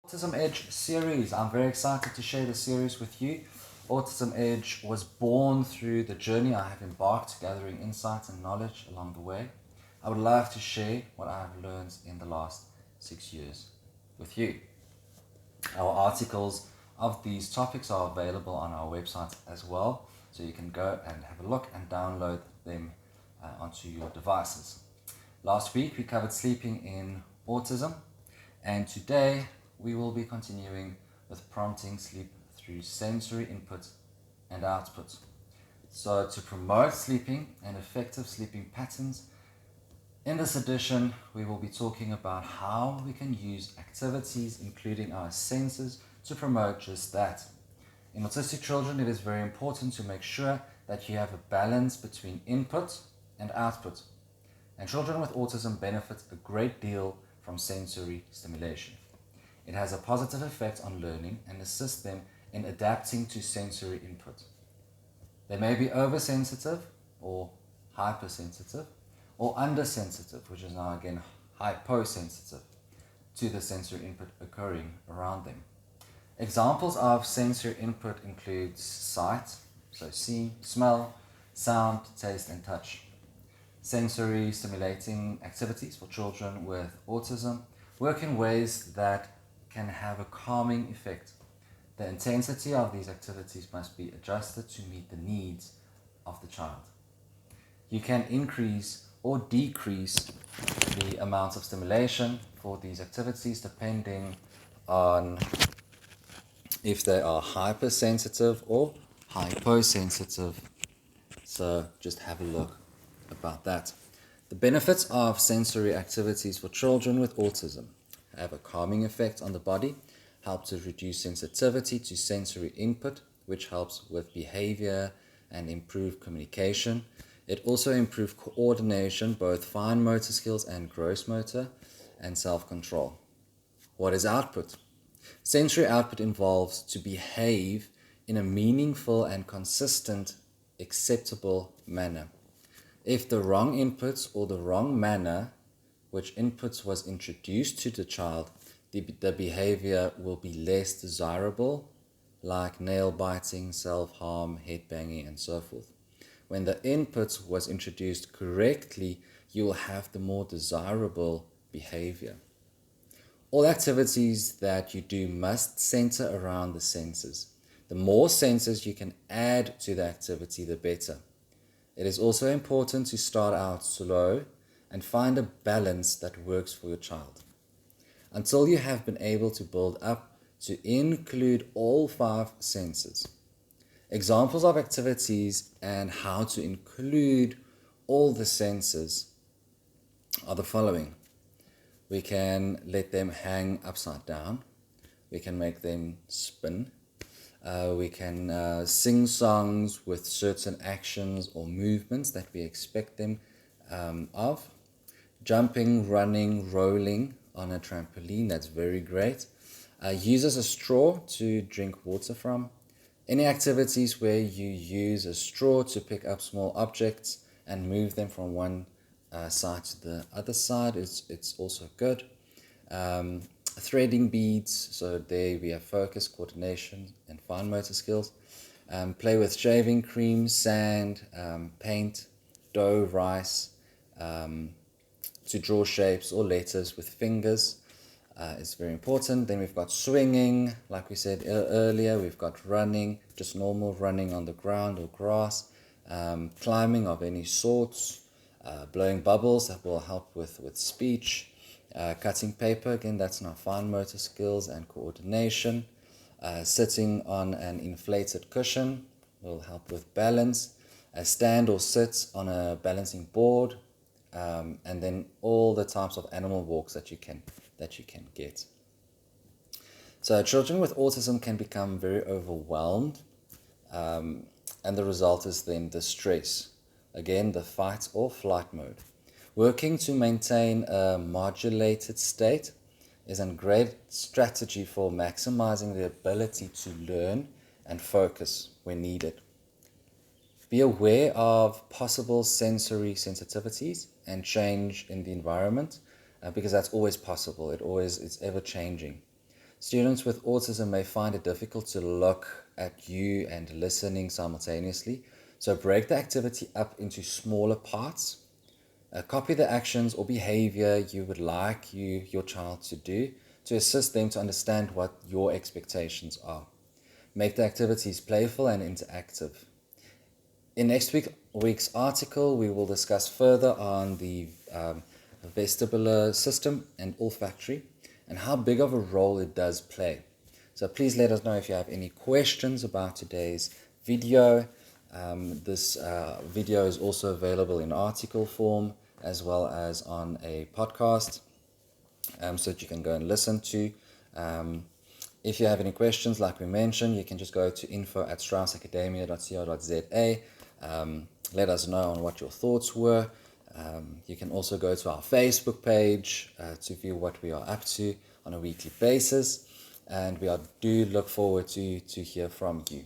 Autism Edge series. I'm very excited to share the series with you. Autism Edge was born through the journey I have embarked, gathering insights and knowledge along the way. I would love to share what I have learned in the last 6 years with you. Our articles of these topics are available on our website as well, so you can go and have a look and download them onto your devices. Last week we covered sleeping in autism, and today we will be continuing with prompting sleep through sensory input and output. So to promote sleeping and effective sleeping patterns, in this edition we will be talking about how we can use activities including our senses to promote just that. In autistic children, it is very important to make sure that you have a balance between input and output. And children with autism benefit a great deal from sensory stimulation. It has a positive effect on learning and assists them in adapting to sensory input. They may be oversensitive or hypersensitive, or undersensitive, which is now again hyposensitive, to the sensory input occurring around them. Examples of sensory input include sight, so see, smell, sound, taste, and touch. Sensory stimulating activities for children with autism work in ways that can have a calming effect. The intensity of these activities must be adjusted to meet the needs of the child. You can increase or decrease the amount of stimulation for these activities depending on if they are hypersensitive or hyposensitive. So just have a look about that. The benefits of sensory activities for children with autism have a calming effect on the body, help to reduce sensitivity to sensory input, which helps with behavior and improve communication. It also improves coordination, both fine motor skills and gross motor, and self-control. What is output? Sensory output involves to behave in a meaningful and consistent, acceptable manner. If the wrong inputs or the wrong manner which inputs was introduced to the child, the behavior will be less desirable, like nail biting, self-harm, head banging, and so forth. When the inputs was introduced correctly, you will have the more desirable behavior. All activities that you do must center around the senses. The more senses you can add to the activity, the better. It is also important to start out slow and find a balance that works for your child, until you have been able to build up to include all 5 senses. Examples of activities and how to include all the senses are the following. We can let them hang upside down. We can make them spin. We can sing songs with certain actions or movements that we expect them of. Jumping, running, rolling on a trampoline, that's very great. Uses a straw to drink water from. Any activities where you use a straw to pick up small objects and move them from one side to the other side, it's also good. Threading beads, so there we have focus, coordination, and fine motor skills. Play with shaving cream, sand, paint, dough, rice, to draw shapes or letters with fingers. It's very important. Then we've got swinging, like we said earlier. We've got running, just normal running on the ground or grass, climbing of any sorts, blowing bubbles that will help with speech, cutting paper, again that's not fine motor skills and coordination, sitting on an inflated cushion will help with balance, stand or sit on a balancing board, and then all the types of animal walks that you can get. So children with autism can become very overwhelmed, and the result is then distress. Again, the fight or flight mode. Working to maintain a modulated state is a great strategy for maximizing the ability to learn and focus when needed. Be aware of possible sensory sensitivities and change in the environment, because that's always possible. It's ever changing. Students with autism may find it difficult to look at you and listening simultaneously, so break the activity up into smaller parts. Copy the actions or behavior you would like your child to do to assist them to understand what your expectations are. Make the activities playful and interactive. In next week's article, we will discuss further on the vestibular system and olfactory and how big of a role it does play. So please let us know if you have any questions about today's video. This video is also available in article form as well as on a podcast, so that you can go and listen to. If you have any questions, like we mentioned, you can just go to info@straussacademia.co.za. Let us know on what your thoughts were. You can also go to our Facebook page to view what we are up to on a weekly basis. And we do look forward to hear from you.